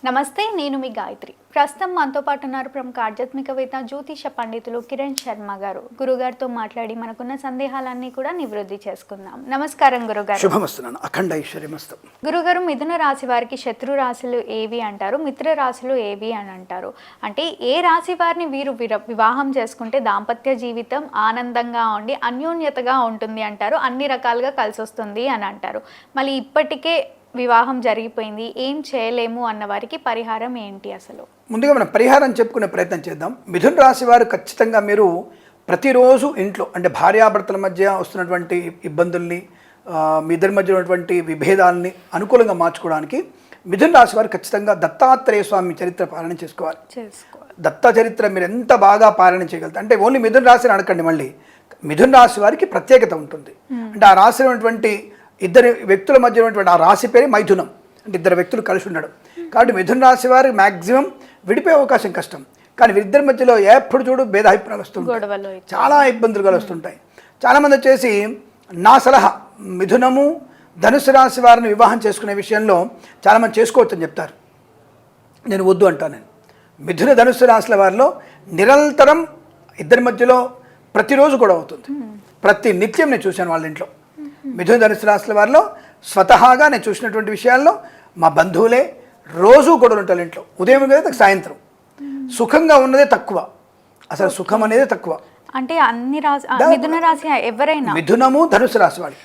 నమస్తే, నేను మీ గాయత్రి. ప్రస్తుతం మనతో పాటు ఉన్నారు ప్రముఖ ఆధ్యాత్మికవేత్త జ్యోతిష పండితులు కిరణ్ శర్మ గారు. గురుగారితో మాట్లాడి మనకున్న సందేహాలన్నీ కూడా నివృత్తి చేసుకుందాం. నమస్కారం గురుగారు. శుభమస్తున్నాను. అఖండ ఐశ్వర్యమస్తు. గురుగారు, మిథున రాశి వారికి శత్రు రాశులు ఏవి అంటారు, మిత్ర రాశులు ఏవి అని అంటారు? అంటే ఏ రాశి వారిని వీరు వివాహం చేసుకుంటే దాంపత్య జీవితం ఆనందంగా ఉండి అన్యోన్యతగా ఉంటుంది అంటారు, అన్ని రకాలుగా కలిసి వస్తుంది అని అంటారు. మళ్ళీ ఇప్పటికే వివాహం జరిగిపోయింది, ఏం చేయలేము అన్న వారికి పరిహారం ఏంటి? అసలు ముందుగా మనం పరిహారం చెప్పుకునే ప్రయత్నం చేద్దాం. మిథున రాశి వారు ఖచ్చితంగా మీరు ప్రతిరోజు ఇంట్లో అంటే భార్యాభర్తల మధ్య వస్తున్నటువంటి ఇబ్బందుల్ని, మీ ఇద్దరి మధ్య ఉన్నటువంటి విభేదాలని అనుకూలంగా మార్చుకోవడానికి మిథున రాశి వారు ఖచ్చితంగా దత్తాత్రేయ స్వామి చరిత్ర పాలన చేసుకోవాలి. దత్త చరిత్ర మీరు ఎంత బాగా పాలన చేయగలుగుతారు అంటే ఓన్లీ మిథున రాశిని అడగండి, మళ్ళీ మిథున రాశి వారికి ప్రత్యేకత ఉంటుంది. అంటే ఆ రాశిలో ఉన్నటువంటి ఇద్దరు వ్యక్తుల మధ్య ఉన్నటువంటి ఆ రాశి పేరు మైథునం, అంటే ఇద్దరు వ్యక్తులు కలిసి ఉండడం. కాబట్టి మిథున రాశి వారు మ్యాక్సిమం విడిపోయే అవకాశం కష్టం. కానీ వీరిద్దరి మధ్యలో ఎప్పుడు చూడు భేదాభిప్రాయాలు వస్తుంటాయి, చాలా ఇబ్బందులు కలుస్తుంటాయి. చాలామంది వచ్చేసి నా సలహా మిథునము ధనుసు రాశి వారిని వివాహం చేసుకునే విషయంలో చాలామంది చేసుకోవచ్చని చెప్తారు. నేను వద్దు అంటాను. నేను మిథున ధనుసు రాశుల వారిలో నిరంతరం ఇద్దరి మధ్యలో ప్రతిరోజు గొడవ అవుతుంది. ప్రతి నిత్యం నేను చూశాను వాళ్ళ ఇంట్లో. మిథున ధనుసు రాశుల వారిలో స్వతహాగా నేను చూసినటువంటి విషయాల్లో మా బంధువులే రోజు గొడవలు ఉంటారు ఇంట్లో. ఉదయం కదా సాయంత్రం. సుఖంగా ఉన్నదే తక్కువ, అసలు సుఖం అనేది తక్కువ. అంటే అన్ని రాశి మిథున రాశి ఎవరైనా మిథునము ధనుసు రాశి వాళ్ళు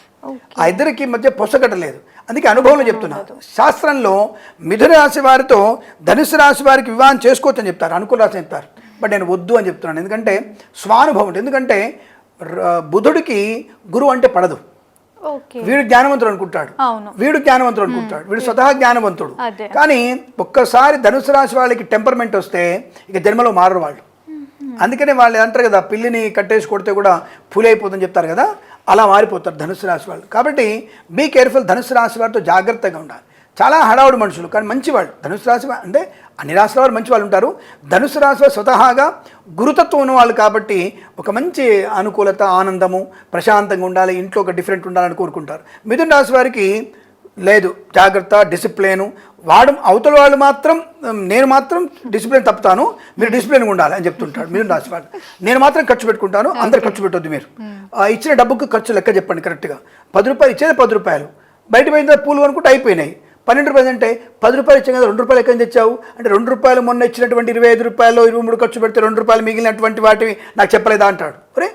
ఆ ఇద్దరికి మధ్య పొసగటలేదు. అందుకే అనుభవంలో చెప్తున్నారు. శాస్త్రంలో మిథున రాశి వారితో ధనుసు రాశి వారికి వివాహం చేసుకోవచ్చని చెప్తారు, అనుకూల రాశి చెప్తారు. బట్ నేను వద్దు అని చెప్తున్నాను. ఎందుకంటే స్వానుభవం ఉంటుంది. ఎందుకంటే బుధుడికి గురువు అంటే పడదు. వీడు జ్ఞానవంతుడు అనుకుంటాడు, వీడు జ్ఞానవంతుడు అనుకుంటాడు, వీడు స్వతహా జ్ఞానవంతుడు. కానీ ఒక్కసారి ధనుసు రాశి వాళ్ళకి టెంపర్మెంట్ వస్తే ఇక జన్మలో మారరు వాళ్ళు. అందుకనే వాళ్ళు అంటారు కదా, పిల్లిని కట్టేసి కొడితే కూడా పులి అయిపోతుందని చెప్తారు కదా, అలా మారిపోతారు ధనుసు రాశి వాళ్ళు. కాబట్టి బీ కేర్ఫుల్. ధనుసు రాశి వారితో జాగ్రత్తగా ఉండాలి. చాలా హడావుడు మనుషులు కానీ మంచివాళ్ళు. ధనుసు రాశి అంటే అన్ని రాశుల వారు మంచి వాళ్ళు ఉంటారు. ధనుసు రాశి వారు స్వతహాగా గురుతత్వం ఉన్నవాళ్ళు కాబట్టి ఒక మంచి అనుకూలత, ఆనందము, ప్రశాంతంగా ఉండాలి, ఇంట్లో ఒక డిఫరెంట్ ఉండాలని కోరుకుంటారు. మిథున రాశి వారికి లేదు, జాగ్రత్త, డిసిప్లిన్. అవతల వాళ్ళు మాత్రం నేను మాత్రం డిసిప్లిన్ తప్పుతాను, మీరు డిసిప్లిన్గా ఉండాలి అని చెప్తుంటాడు మిథున రాశి వాళ్ళు. నేను మాత్రం ఖర్చు పెట్టుకుంటాను, అందరు ఖర్చు పెట్టొద్దు. మీరు ఇచ్చిన డబ్బుకు ఖర్చు లెక్క చెప్పండి కరెక్ట్గా. 10 రూపాయలు ఇచ్చేది 10 రూపాయలు, బయట పోయిన పూలు కొనుక్కుంటే అయిపోయినాయి. 12 రూపాయలు అంటే 10 రూపాయలు ఇచ్చాం కదా, 2 రూపాయలు ఎక్కడ తెచ్చావు అంటే 2 రూపాయలు మొన్న ఇచ్చినటువంటి 25 రూపాయలు 23 ఖర్చు పెడితే 2 రూపాయలు మిగిలినటువంటి వాటివి నాకు చెప్పలేదా అంటాడు. ఒరే,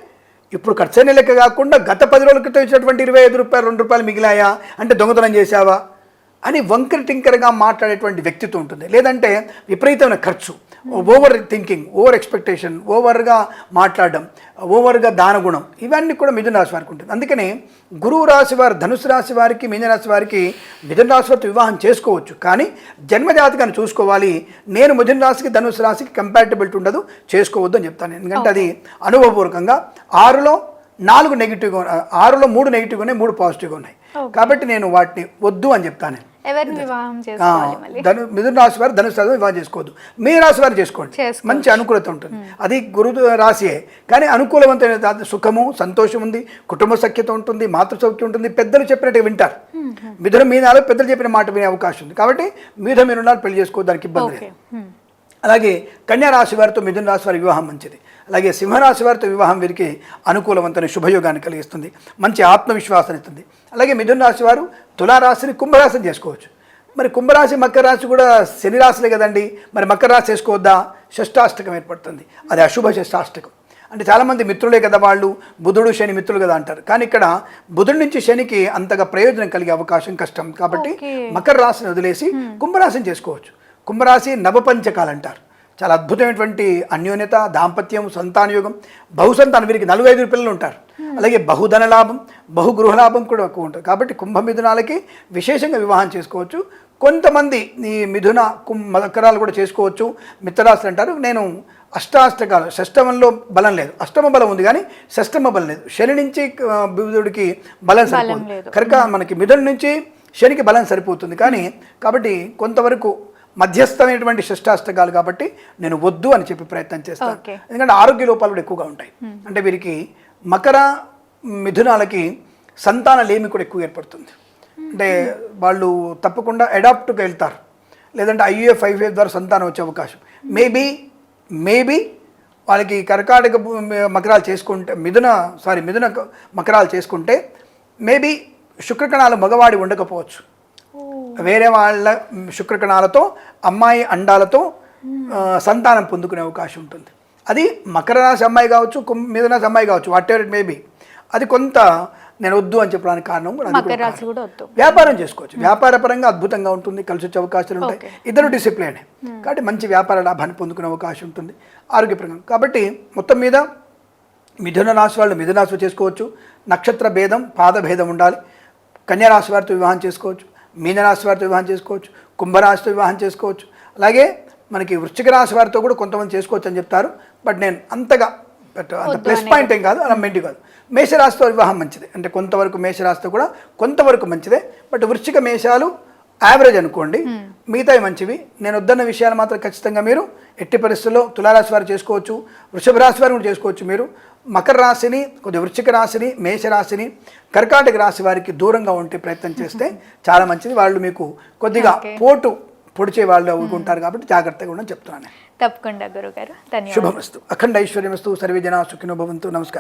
ఇప్పుడు ఖర్చు అయిన లెక్క కాకుండా గత 10 రోజుల క్రితం ఇచ్చినటువంటి 25 రూపాయలు 2 రూపాయలు మిగిలాయా అంటే దొంగతనం చేశావా అని వంకర టింకరగా మాట్లాడేటువంటి వ్యక్తిత్వం ఉంటుంది. లేదంటే విపరీతమైన ఖర్చు, ఓవర్ థింకింగ్, ఓవర్ ఎక్స్పెక్టేషన్, ఓవర్గా మాట్లాడడం, ఓవర్గా దానగుణం, ఇవన్నీ కూడా మిథున రాశి వారికి ఉంటుంది. అందుకని గురువు రాశి వారు ధనుసు రాశి వారికి, మిథున రాశి వారికి మిథున రాశి వారితో వివాహం చేసుకోవచ్చు. కానీ జన్మజాతకాన్ని చూసుకోవాలి. నేను మిథున రాశికి ధనుసు రాశికి కంపాటబిలిటీ ఉండదు, చేసుకోవద్దు అని చెప్తాను. ఎందుకంటే అది అనుభవపూర్వకంగా 6లో 4 నెగిటివ్గా, 6లో 3 నెగిటివ్గా ఉన్నాయి, 3 పాజిటివ్గా ఉన్నాయి. కాబట్టి నేను వాటిని వద్దు అని చెప్తాను. మిథున రాశి వారు ధనుసు రాశి వివాహం చేసుకోవద్దు. మీ రాశి వారు చేసుకోండి, మంచి అనుకూలత ఉంటుంది. అది గురు రాశియే కానీ అనుకూలవంతమైన సుఖము, సంతోషం ఉంది, కుటుంబ సఖ్యత ఉంటుంది, మాతృ సౌఖ్యం ఉంటుంది. పెద్దలు చెప్పినట్టు వింటారు. మిథున మీనాలు పెద్దలు చెప్పిన మాట వినే అవకాశం ఉంది. కాబట్టి మిథున మీనాలు పెళ్లి చేసుకోవద్దు, దానికి ఇబ్బంది లేదు. అలాగే కన్యా రాశి వారితో మిథున రాశి వారి వివాహం మంచిది. అలాగే సింహరాశి వారితో వివాహం వీరికి అనుకూలవంతమైన శుభయోగాన్ని కలిగిస్తుంది, మంచి ఆత్మవిశ్వాసాన్ని ఇస్తుంది. అలాగే మిథున రాశి వారు తులారాశిని కుంభరాశిని చేసుకోవచ్చు. మరి కుంభరాశి మకర రాశి కూడా శని రాశులే కదండి, మరి మకర రాశి చేసుకోవద్దా? షష్టాష్టకం ఏర్పడుతుంది, అది అశుభ షష్టాష్టకం. అంటే చాలామంది మిత్రులే కదా వాళ్ళు, బుధుడు శని మిత్రులు కదా అంటారు. కానీ ఇక్కడ బుధుడి నుంచి శనికి అంతగా ప్రయోజనం కలిగే అవకాశం కష్టం. కాబట్టి మకర రాశిని వదిలేసి కుంభరాశిని చేసుకోవచ్చు. కుంభరాశి నవపంచకాలు అంటారు. చాలా అద్భుతమైనటువంటి అన్యోన్యత, దాంపత్యం, సంతానయోగం, బహుసంతానం. వీరికి 45 పిల్లలు ఉంటారు. అలాగే బహుధన లాభం, బహుగృహ లాభం కూడా ఎక్కువ ఉంటుంది. కాబట్టి కుంభ మిథునాలకి విశేషంగా వివాహం చేసుకోవచ్చు. కొంతమంది ఈ మిథున మకరాలు కూడా చేసుకోవచ్చు. మిత్రరాశులు అంటారు. నేను అష్టాష్టకాలు, షష్టమంలో బలం లేదు, అష్టమ బలం ఉంది కానీ షష్టమ బలం లేదు. శని నుంచి బుధుడికి బలం సరిపోతుంది కనుక మనకి మిథున నుంచి శనికి బలం సరిపోతుంది. కానీ కాబట్టి కొంతవరకు మధ్యస్థమైనటువంటి షష్టాష్టకాలు కాబట్టి నేను వద్దు అని చెప్పి ప్రయత్నం చేస్తాను. ఎందుకంటే ఆరోగ్య లోపాలు కూడా ఎక్కువగా ఉంటాయి. అంటే వీరికి మకర మిథునాలకి సంతాన లేమి కూడా ఎక్కువ ఏర్పడుతుంది. అంటే వాళ్ళు తప్పకుండా అడాప్ట్గా వెళ్తారు. లేదంటే IVF ద్వారా సంతానం వచ్చే అవకాశం. మేబీ వాళ్ళకి కర్కాటక మకరాలు చేసుకుంటే మిథున మకరాలు చేసుకుంటే మేబీ శుక్రకణాలు మగవాడి ఉండకపోవచ్చు. వేరే వాళ్ళ శుక్రకణాలతో అమ్మాయి అండాలతో సంతానం పొందుకునే అవకాశం ఉంటుంది. అది మకర రాశి అమ్మాయి కావచ్చు, మిథున రాశి అమ్మాయి కావచ్చు, వాట్ ఎవర్ ఇట్ మేబీ. అది కొంత నేను వద్దు అని చెప్పడానికి కారణం కూడా అది కూడా కారణం. వ్యాపారం చేసుకోవచ్చు, వ్యాపార పరంగా అద్భుతంగా ఉంటుంది, కలిసి వచ్చే అవకాశాలు ఉంటాయి. ఇద్దరు డిసిప్లిన్ కాబట్టి మంచి వ్యాపార లాభాన్ని పొందుకునే అవకాశం ఉంటుంది ఆరోగ్యపరంగా. కాబట్టి మొత్తం మీద మిథున రాశి వాళ్ళు మిథున రాశి చేసుకోవచ్చు, నక్షత్ర భేదం పాద భేదం ఉండాలి. కన్యా రాశి వారితో వివాహం చేసుకోవచ్చు, మీనరాశి వారితో వివాహం చేసుకోవచ్చు, కుంభరాశితో వివాహం చేసుకోవచ్చు. అలాగే మనకి వృశ్చిక రాశి వారితో కూడా కొంతమంది చేసుకోవచ్చు అని చెప్తారు. బట్ నేను అంతగా అంత ప్లస్ పాయింట్ ఏం కాదు, అలా మెంటి కాదు. మేషరాశితో వివాహం మంచిదే, అంటే కొంతవరకు మేషరాశితో కూడా కొంతవరకు మంచిదే. బట్ వృశ్చిక మేషాలు యావరేజ్ అనుకోండి, మిగతావి మంచివి. నేను వద్దన్న విషయాలు మాత్రం ఖచ్చితంగా మీరు ఎట్టి పరిస్థితుల్లో తులారాశి వారు చేసుకోవచ్చు, వృషభ రాశి వారు కూడా చేసుకోవచ్చు. మీరు మకర రాశిని, కొద్దిగా వృశ్చిక రాశిని, మేషరాశిని, కర్కాటక రాశి వారికి దూరంగా ఉంటే ప్రయత్నం చేస్తే చాలా మంచిది. వాళ్ళు మీకు కొద్దిగా పొడిచే వాళ్ళు ఉంటారు కాబట్టి జాగ్రత్తగా ఉండని చెప్తున్నాను. తప్పకుండా గురుగారు, ధన్యవాదాలు. శుభమస్తు, అఖండ ఐశ్వర్యమస్తు, సర్వే జనా సుఖినో భవంతు. నమస్కారం.